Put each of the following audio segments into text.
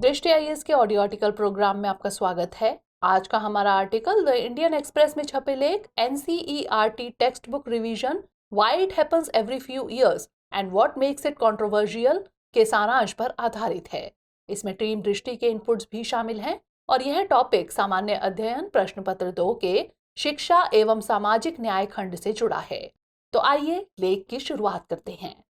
दृष्टि आईएएस के audio article programme में आपका स्वागत है। आज का हमारा आर्टिकल द इंडियन एक्सप्रेस में छपे लेख NCERT text book revision, why it happens every few years and what makes it controversial के सारांश पर आधारित है। इसमें टीम दृष्टि के इनपुट्स भी शामिल हैं और यह टॉपिक सामान्य अध्ययन प्रश्न पत्र 2 के शिक्षा एवं सामाजिक न्याय खंड से जुड़ा है। तो आइए लेख की शुरुआत करते हैं।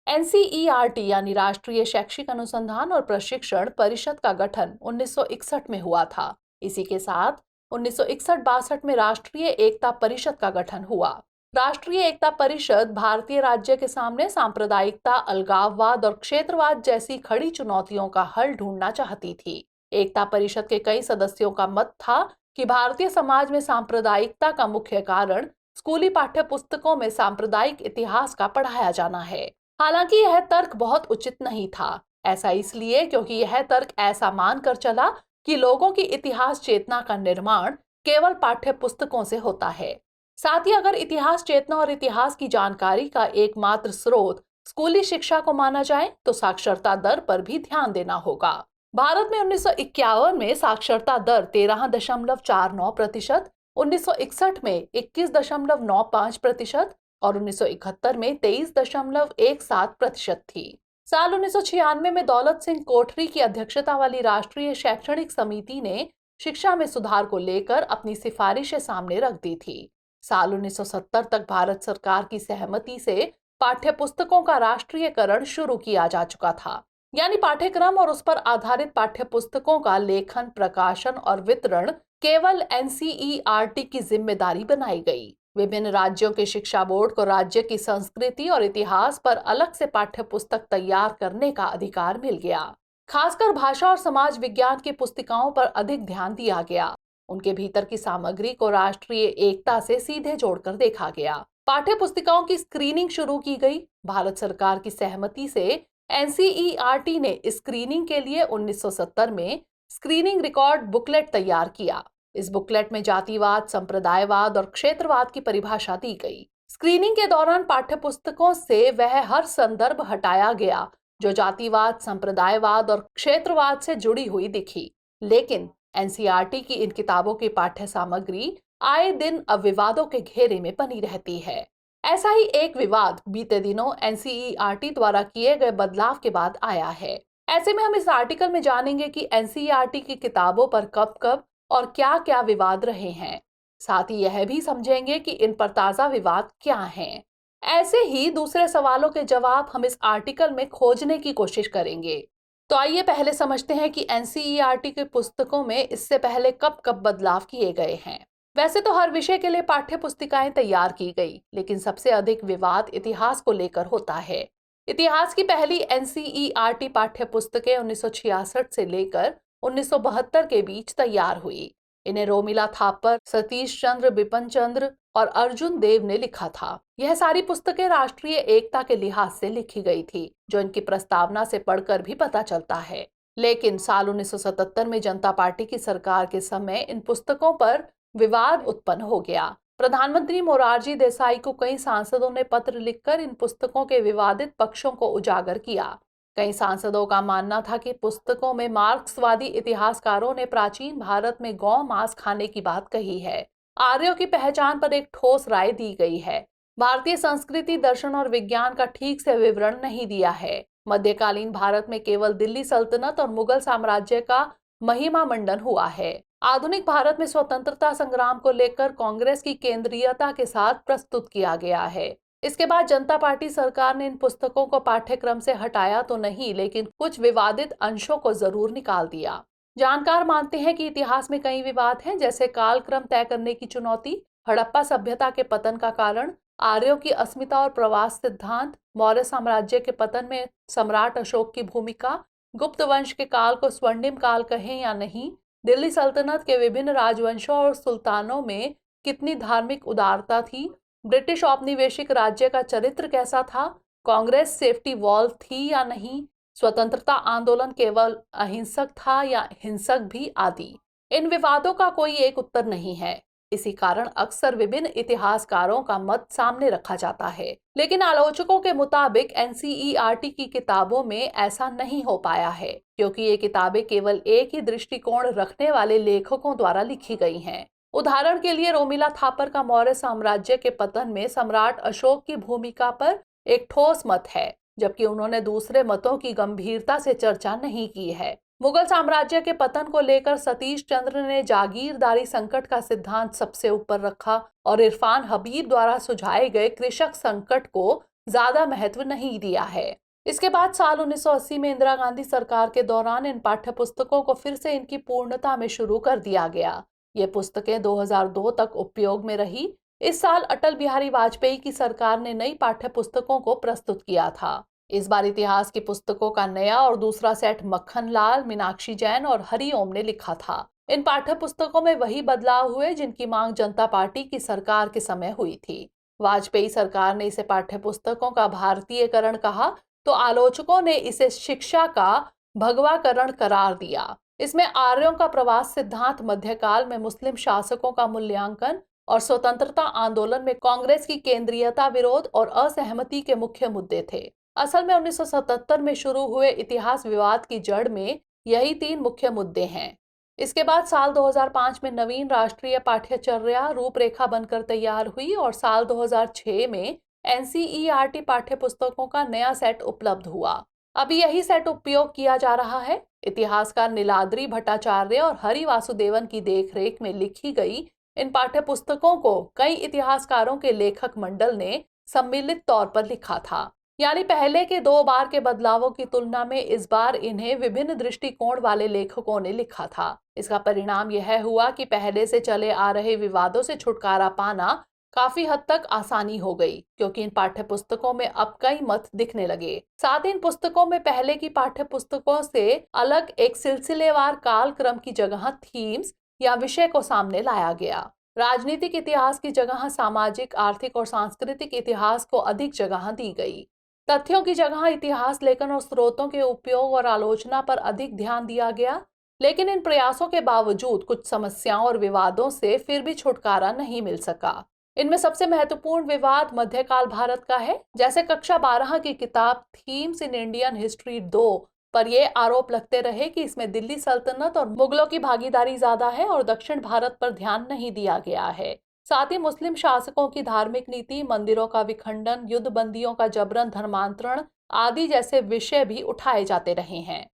एनसीईआरटी यानी राष्ट्रीय शैक्षिक अनुसंधान और प्रशिक्षण परिषद का गठन 1961 में हुआ था। इसी के साथ 1961-62 में राष्ट्रीय एकता परिषद का गठन हुआ। राष्ट्रीय एकता परिषद भारतीय राज्य के सामने सांप्रदायिकता, अलगाववाद और क्षेत्रवाद जैसी खड़ी चुनौतियों का हल ढूंढना चाहती थी। एकता परिषद के कई सदस्यों का मत था कि भारतीय समाज में सांप्रदायिकता का मुख्य कारण स्कूली पाठ्य पुस्तकों में सांप्रदायिक इतिहास का पढ़ाया जाना है। हालांकि यह तर्क बहुत उचित नहीं था। ऐसा इसलिए क्योंकि यह तर्क ऐसा मानकर चला कि लोगों की इतिहास चेतना का निर्माण केवल पाठ्य पुस्तकों से होता है। साथ ही अगर इतिहास चेतना और इतिहास की जानकारी का एकमात्र स्रोत स्कूली शिक्षा को माना जाए तो साक्षरता दर पर भी ध्यान देना होगा। भारत में 1951 में साक्षरता दर 13.49%, 1961 में 21.95% और 1971 में 23.17% थी। साल 1996 में दौलत सिंह कोठरी की अध्यक्षता वाली राष्ट्रीय शैक्षणिक समिति ने शिक्षा में सुधार को लेकर अपनी सिफारिशें सामने रख दी थी। साल 1970 तक भारत सरकार की सहमति से पाठ्य पुस्तकों का राष्ट्रीयकरण शुरू किया जा चुका था, यानी पाठ्यक्रम और उस पर आधारित पाठ्य पुस्तकों का लेखन, प्रकाशन और वितरण केवल एनसीईआरटी की जिम्मेदारी बनाई गई। विभिन्न राज्यों के शिक्षा बोर्ड को राज्य की संस्कृति और इतिहास पर अलग से पाठ्य पुस्तक तैयार करने का अधिकार मिल गया। खासकर भाषा और समाज विज्ञान की पुस्तिकाओं पर अधिक ध्यान दिया गया। उनके भीतर की सामग्री को राष्ट्रीय एकता से सीधे जोड़कर देखा गया। पाठ्य पुस्तिकाओं की स्क्रीनिंग शुरू की गई। भारत सरकार की सहमति से एनसीईआरटी ने स्क्रीनिंग के लिए 1970 में स्क्रीनिंग रिकॉर्ड बुकलेट तैयार किया। इस बुकलेट में जातिवाद, संप्रदायवाद और क्षेत्रवाद की परिभाषा दी गई। स्क्रीनिंग के दौरान पाठ्यपुस्तकों से वह हर संदर्भ हटाया गया जो जातिवाद, संप्रदायवाद और क्षेत्रवाद से जुड़ी हुई दिखी। लेकिन एनसीईआरटी की इन किताबों की पाठ्य सामग्री आए दिन अब विवादों के घेरे में बनी रहती है। ऐसा ही एक विवाद बीते दिनों एनसीईआरटी द्वारा किए गए बदलाव के बाद आया है। ऐसे में हम इस आर्टिकल में जानेंगे कि एनसीईआरटी की किताबों पर कब कब और क्या क्या विवाद रहे हैं। साथ ही यह भी समझेंगे कि इन पर ताजा विवाद क्या हैं। ऐसे ही दूसरे सवालों के जवाब हम इस आर्टिकल में खोजने की कोशिश करेंगे। तो आइए पहले समझते हैं कि एनसीईआरटी की पुस्तकों में इससे पहले कब कब बदलाव किए गए हैं। वैसे तो हर विषय के लिए पाठ्य पुस्तिकाएं तैयार की गई, लेकिन सबसे अधिक विवाद इतिहास को लेकर होता है। इतिहास की पहली एनसीईआरटी पाठ्य पुस्तकें 1966 से लेकर 1972 के बीच तैयार हुई। इन्हें रोमिला थापर, सतीश चंद्र, बिपिन चंद्र और अर्जुन देव ने लिखा था। यह सारी पुस्तकें राष्ट्रीय एकता के लिहाज से लिखी गई थी, जो इनकी प्रस्तावना से पढ़कर भी पता चलता है। लेकिन साल 1977 में जनता पार्टी की सरकार के समय इन पुस्तकों पर विवाद उत्पन्न हो गया। प्रधानमंत्री मोरारजी देसाई को कई सांसदों ने पत्र लिखकर इन पुस्तकों के विवादित पक्षों को उजागर किया। कई सांसदों का मानना था कि पुस्तकों में मार्क्सवादी इतिहासकारों ने प्राचीन भारत में गौ मांस खाने की बात कही है। आर्यों की पहचान पर एक ठोस राय दी गई है। भारतीय संस्कृति, दर्शन और विज्ञान का ठीक से विवरण नहीं दिया है। मध्यकालीन भारत में केवल दिल्ली सल्तनत और मुगल साम्राज्य का महिमा मंडन हुआ है। आधुनिक भारत में स्वतंत्रता संग्राम को लेकर कांग्रेस की केंद्रीयता के साथ प्रस्तुत किया गया है। इसके बाद जनता पार्टी सरकार ने इन पुस्तकों को पाठ्यक्रम से हटाया तो नहीं, लेकिन कुछ विवादित अंशों को जरूर निकाल दिया। जानकार मानते हैं कि इतिहास में कई विवाद हैं, जैसे कालक्रम तय करने की चुनौती, हड़प्पा सभ्यता के पतन का कारण, आर्यों की अस्मिता और प्रवास सिद्धांत, मौर्य साम्राज्य के पतन में सम्राट अशोक की भूमिका, गुप्त वंश के काल को स्वर्णिम काल कहें या नहीं, दिल्ली सल्तनत के विभिन्न राजवंशों और सुल्तानों में कितनी धार्मिक उदारता थी, ब्रिटिश औपनिवेशिक राज्य का चरित्र कैसा था, कांग्रेस सेफ्टी वॉल्व थी या नहीं, स्वतंत्रता आंदोलन केवल अहिंसक था या हिंसक भी, आदि। इन विवादों का कोई एक उत्तर नहीं है। इसी कारण अक्सर विभिन्न इतिहासकारों का मत सामने रखा जाता है, लेकिन आलोचकों के मुताबिक एनसीईआरटी की किताबों में ऐसा नहीं हो पाया है, क्योंकि ये किताबें केवल एक ही दृष्टिकोण रखने वाले लेखकों द्वारा लिखी गई हैं। उदाहरण के लिए रोमिला थापर का मौर्य साम्राज्य के पतन में सम्राट अशोक की भूमिका पर एक ठोस मत है, जबकि उन्होंने दूसरे मतों की गंभीरता से चर्चा नहीं की है। मुगल साम्राज्य के पतन को लेकर सतीश चंद्र ने जागीरदारी संकट का सिद्धांत सबसे ऊपर रखा और इरफान हबीब द्वारा सुझाए गए कृषक संकट को ज्यादा महत्व नहीं दिया है। इसके बाद साल 1980 में इंदिरा गांधी सरकार के दौरान इन पाठ्य पुस्तकों को फिर से इनकी पूर्णता में शुरू कर दिया गया। ये पुस्तकें 2002 तक उपयोग में रही। इस साल अटल बिहारी वाजपेयी की सरकार ने नई पाठ्य पुस्तकों को प्रस्तुत किया था। इस बार इतिहास की पुस्तकों का नया और दूसरा सेट मक्खन लाल, मीनाक्षी जैन और हरिओम ने लिखा था। इन पाठ्य पुस्तकों में वही बदलाव हुए जिनकी मांग जनता पार्टी की सरकार के समय हुई थी। वाजपेयी सरकार ने इसे पाठ्य पुस्तकों का भारतीयकरण कहा, तो आलोचकों ने इसे शिक्षा का भगवाकरण करार दिया। इसमें आर्यों का प्रवास सिद्धांत, मध्यकाल में मुस्लिम शासकों का मूल्यांकन और स्वतंत्रता आंदोलन में कांग्रेस की केंद्रीयता विरोध और असहमति के मुख्य मुद्दे थे। असल में 1977 में शुरू हुए इतिहास विवाद की जड़ में यही 3 मुख्य मुद्दे हैं। इसके बाद साल 2005 में नवीन राष्ट्रीय पाठ्यचर्या रूपरेखा बनकर तैयार हुई और साल 2006 में एनसीईआरटी पाठ्य पुस्तकों का नया सेट उपलब्ध हुआ। अभी यही सेट उपयोग किया जा रहा है। इतिहासकार नीलाद्री भट्टाचार्य और हरि वासुदेवन की देखरेख में लिखी गई इन पाठ्य पुस्तकों को कई इतिहासकारों के लेखक मंडल ने सम्मिलित तौर पर लिखा था। यानी पहले के 2 बार के बदलावों की तुलना में इस बार इन्हें विभिन्न दृष्टिकोण वाले लेखकों ने लिखा था। इसका परिणाम यह हुआ कि पहले से चले आ रहे विवादों से छुटकारा पाना काफी हद तक आसानी हो गई, क्योंकि इन पाठ्य पुस्तकों में अब कई मत दिखने लगे। साथ ही इन पुस्तकों में पहले की पाठ्य पुस्तकों से अलग एक सिलसिलेवार कालक्रम की जगह थीम्स या विषय को सामने लाया गया। राजनीतिक इतिहास की जगह सामाजिक, आर्थिक और सांस्कृतिक इतिहास को अधिक जगह दी गई। तथ्यों की जगह इतिहास लेखन और स्रोतों के उपयोग और आलोचना पर अधिक ध्यान दिया गया। लेकिन इन प्रयासों के बावजूद कुछ समस्याओं और विवादों से फिर भी छुटकारा नहीं मिल सका। इनमें सबसे महत्वपूर्ण विवाद मध्यकाल भारत का है। जैसे कक्षा 12 की किताब थीम्स इन इंडियन हिस्ट्री 2 पर यह आरोप लगते रहे कि इसमें दिल्ली सल्तनत और मुगलों की भागीदारी ज्यादा है और दक्षिण भारत पर ध्यान नहीं दिया गया है। साथ ही मुस्लिम शासकों की धार्मिक नीति, मंदिरों का विखंडन, युद्ध बंदियों का जबरन धर्मांतरण आदि जैसे विषय भी उठाए जाते रहे हैं।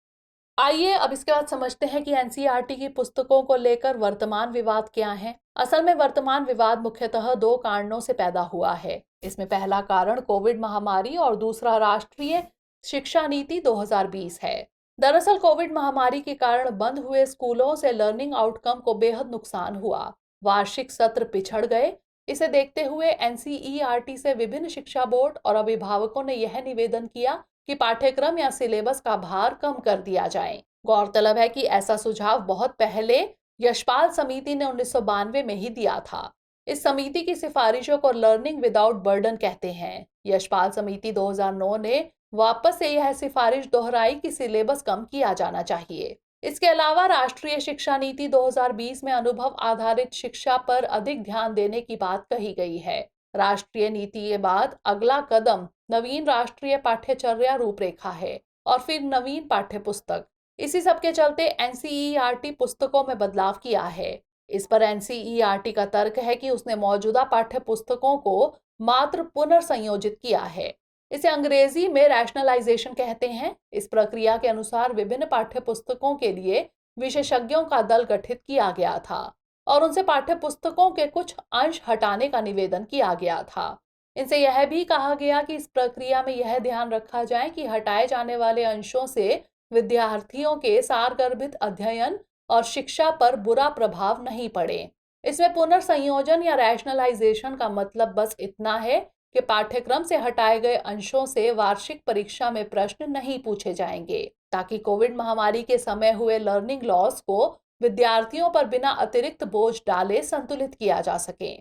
आइए अब इसके बाद समझते हैं कि एनसीईआरटी की पुस्तकों को लेकर वर्तमान विवाद क्या है। असल में वर्तमान विवाद मुख्यतः 2 कारणों से पैदा हुआ है। इसमें पहला कारण कोविड महामारी और दूसरा राष्ट्रीय शिक्षा नीति 2020 है। दरअसल कोविड महामारी के कारण बंद हुए स्कूलों से लर्निंग आउटकम को बेहद नुकसान हुआ। वार्षिक सत्र पिछड़ गए। इसे देखते हुए एनसीईआरटी से विभिन्न शिक्षा बोर्ड और अभिभावकों ने यह निवेदन किया कि पाठ्यक्रम या सिलेबस का भार कम कर दिया जाए। गौरतलब है कि ऐसा सुझाव बहुत पहले यशपाल समिति ने 1992 में ही दिया था। इस समिति की सिफारिशों को लर्निंग विदाउट बर्डन कहते हैं। यशपाल समिति 2009 ने वापस से यह सिफारिश दोहराई कि सिलेबस कम किया जाना चाहिए। इसके अलावा राष्ट्रीय शिक्षा नीति 2020 में अनुभव आधारित शिक्षा पर अधिक ध्यान देने की बात कही गई है। राष्ट्रीय नीति के बाद अगला कदम नवीन राष्ट्रीय पाठ्यचर्या रूपरेखा है और फिर नवीन पाठ्य पुस्तक। इसी सब के चलते एनसीईआरटी पुस्तकों में बदलाव किया है। इस पर एनसीईआरटी का तर्क है कि उसने मौजूदा पाठ्य पुस्तकों को मात्र पुनर्संयोजित किया है। इसे अंग्रेजी में रैशनलाइजेशन कहते हैं। इस प्रक्रिया के अनुसार विभिन्न पाठ्य पुस्तकों के लिए विशेषज्ञों का दल गठित किया गया था और उनसे पाठ्य पुस्तकों के कुछ अंश हटाने का निवेदन किया गया था। इनसे यह भी कहा गया कि इस प्रक्रिया में यह ध्यान रखा जाए कि हटाए जाने वाले अंशों से विद्यार्थियों के सारगर्भित अध्ययन और शिक्षा पर बुरा प्रभाव नहीं पड़े। इसमें पुनर्संयोजन या रैशनलाइजेशन का मतलब बस इतना है कि पाठ्यक्रम से हटाए गए अंशों से वार्षिक परीक्षा में प्रश्न नहीं पूछे जाएंगे, ताकि कोविड महामारी के समय हुए लर्निंग लॉस को विद्यार्थियों पर बिना अतिरिक्त बोझ डाले संतुलित किया जा सके।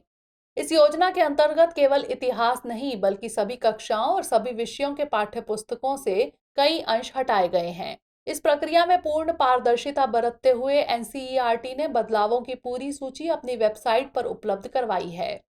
इस योजना के अंतर्गत केवल इतिहास नहीं बल्कि सभी कक्षाओं और सभी विषयों के पाठ्य पुस्तकों से कई अंश हटाए गए हैं। इस प्रक्रिया में पूर्ण पारदर्शिता बरतते हुए एनसीईआरटी ने बदलावों की पूरी सूची अपनी वेबसाइट पर उपलब्ध करवाई है।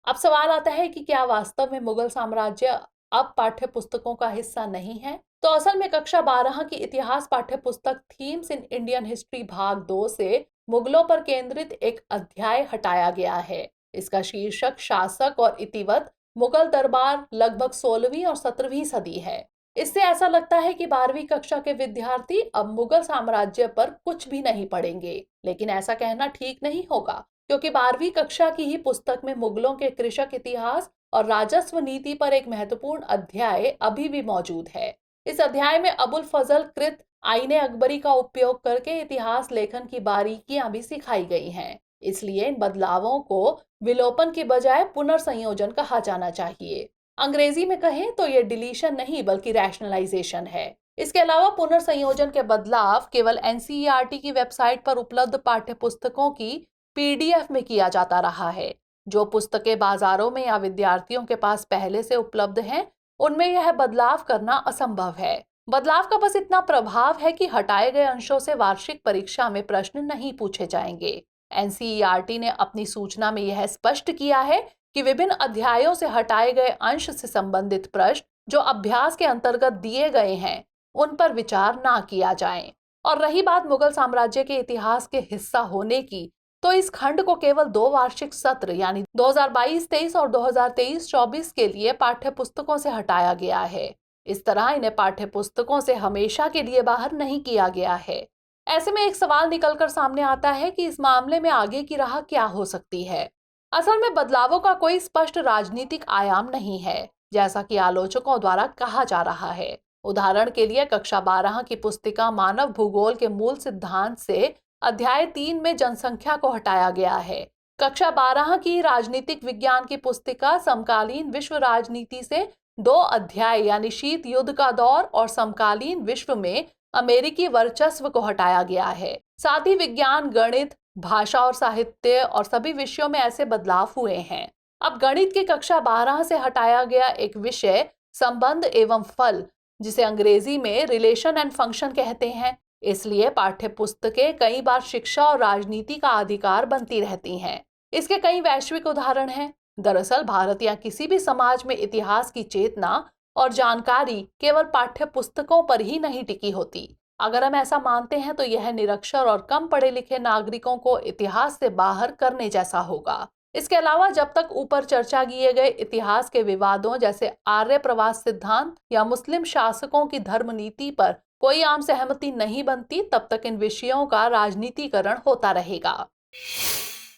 अब सवाल आता है कि क्या वास्तव में मुगल साम्राज्य अब पाठ्य पुस्तकों का हिस्सा नहीं है? तो असल में कक्षा 12 की इतिहास पाठ्य पुस्तक थीम्स इन इंडियन हिस्ट्री भाग 2 से मुगलों पर केंद्रित एक अध्याय हटाया गया है। इसका शीर्षक शासक और इतिवत मुगल दरबार लगभग 16वीं और 17वीं सदी है। इससे ऐसा लगता है कि 12वीं कक्षा के विद्यार्थी अब मुगल साम्राज्य पर कुछ भी नहीं पढ़ेंगे, लेकिन ऐसा कहना ठीक नहीं होगा क्योंकि 12वीं कक्षा की ही पुस्तक में मुगलों के कृषक इतिहास और राजस्व नीति पर एक महत्वपूर्ण अध्याय अभी भी मौजूद है। इस अध्याय में अबुल फजल कृत आईने अकबरी का उपयोग करके इतिहास लेखन की बारीकियां भी सिखाई गई हैं। इसलिए इन बदलावों को विलोपन की बजाय पुनर्संयोजन कहा जाना चाहिए। अंग्रेजी में कहें तो ये डिलीशन नहीं बल्कि रैशनलाइजेशन है। इसके अलावा पुनर्संयोजन के बदलाव केवल एनसीईआरटी की वेबसाइट पर उपलब्ध पाठ्य पुस्तकों की पीडीएफ में किया जाता रहा है। जो पुस्तकें बाजारों में या विद्यार्थियों के पास पहले से उपलब्ध हैं, उनमें यह बदलाव करना असंभव है। बदलाव का बस इतना प्रभाव है कि हटाए गए अंशों से वार्षिक परीक्षा में प्रश्न नहीं पूछे जाएंगे। एनसीईआरटी ने अपनी सूचना में यह स्पष्ट किया है कि विभिन्न अध्यायों से हटाए गए अंश से संबंधित प्रश्न जो अभ्यास के अंतर्गत दिए गए हैं, उन पर विचार ना किया जाए। और रही बात मुगल साम्राज्य के इतिहास के हिस्सा होने की, तो इस खंड को केवल 2 वार्षिक सत्र यानी 2022-23 और 2023-24 के लिए पाठ्य पुस्तकों से हटाया गया है। इस तरह इन्हें पाठ्य पुस्तकों से हमेशा के लिए बाहर नहीं किया गया है। ऐसे में एक सवाल निकलकर सामने आता है कि इस मामले में आगे की राह क्या हो सकती है। असल में बदलावों का कोई स्पष्ट राजनीतिक आयाम नहीं है, जैसा कि आलोचकों द्वारा कहा जा रहा है। उदाहरण के लिए कक्षा 12 की पुस्तिका मानव भूगोल के मूल सिद्धांत से अध्याय 3 में जनसंख्या को हटाया गया है। कक्षा 12 की राजनीतिक विज्ञान की पुस्तिका समकालीन विश्व राजनीति से 2 अध्याय यानी शीत युद्ध का दौर और समकालीन विश्व में अमेरिकी वर्चस्व को हटाया गया है। साथ ही विज्ञान, गणित, भाषा और साहित्य और सभी विषयों में ऐसे बदलाव हुए हैं। अब गणित की कक्षा 12 से हटाया गया एक विषय संबंध एवं फल, जिसे अंग्रेजी में रिलेशन एंड फंक्शन कहते हैं। इसलिए पाठ्य पुस्तकें कई बार शिक्षा और राजनीति का अधिकार बनती रहती हैं। इसके कई वैश्विक उदाहरण हैं। दरअसल भारत या किसी भी समाज में इतिहास की चेतना और जानकारी केवल पाठ्य पुस्तकों पर ही नहीं टिकी होती। अगर हम ऐसा मानते हैं तो यह निरक्षर और कम पढ़े लिखे नागरिकों को इतिहास से बाहर करने जैसा होगा। इसके अलावा जब तक ऊपर चर्चा किए गए इतिहास के विवादों जैसे आर्य प्रवास सिद्धांत या मुस्लिम शासकों की धर्म नीति पर कोई आम सहमति नहीं बनती, तब तक इन विषयों का राजनीतिकरण होता रहेगा।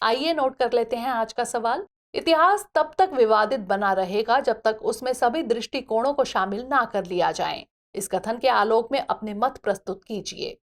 आइए नोट कर लेते हैं आज का सवाल। इतिहास तब तक विवादित बना रहेगा जब तक उसमें सभी दृष्टिकोणों को शामिल ना कर लिया जाए। इस कथन के आलोक में अपने मत प्रस्तुत कीजिए।